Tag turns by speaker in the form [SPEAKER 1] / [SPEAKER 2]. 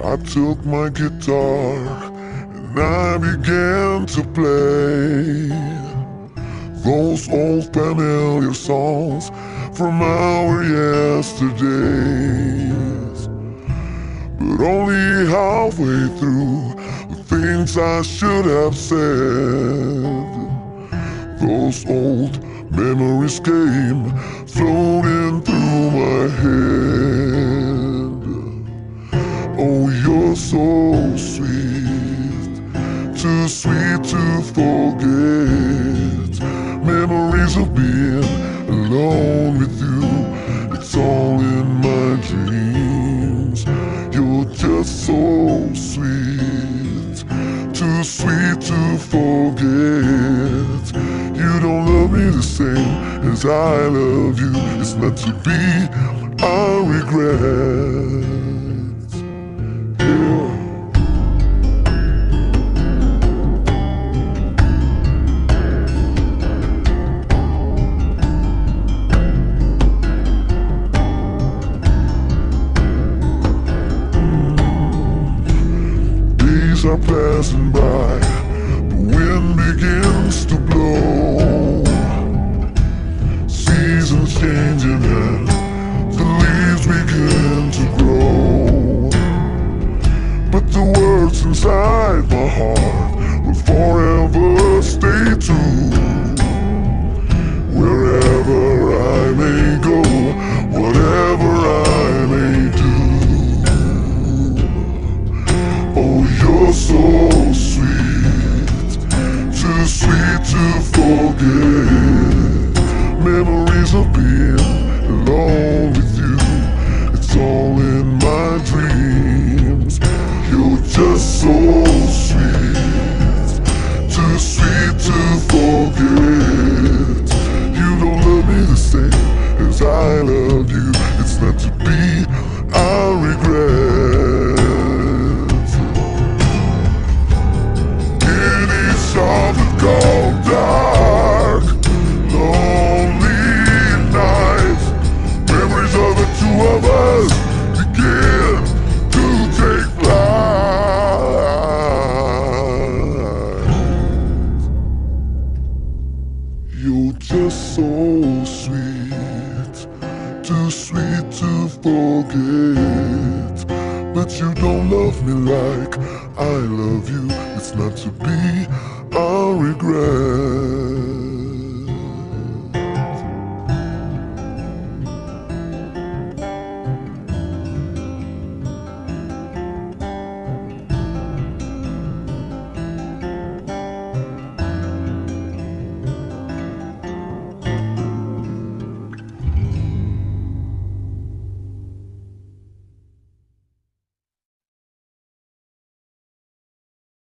[SPEAKER 1] I took my guitar and I began to play those old familiar songs from our yesterdays. But only halfway through the things I should have said, those old memories came floating through my head. Oh, you're so sweet, too sweet to forget. Memories of being alone with you, it's all in my dreams. You're just so sweet, too sweet to forget. You don't love me the same as I love you. It's not to be, I regret. Yeah. Days are passing by, the wind begins to blow. Seasons changing and the leaves begin to grow. But the words inside my heart will forever stay true. Wherever I may go, whatever I may do. Oh, you're so sweet, too sweet to forget. Memories of being alone with you, it's all in my dreams. You're just so sweet, too sweet to forget. You don't love me the same as I love you. It's not to be, I regret. In each of the cold dark, lonely nights, memories of the two of us begin to take flight. You're just so sweet, too sweet to forget. But you don't love me like I love you. It's not to be, I regret.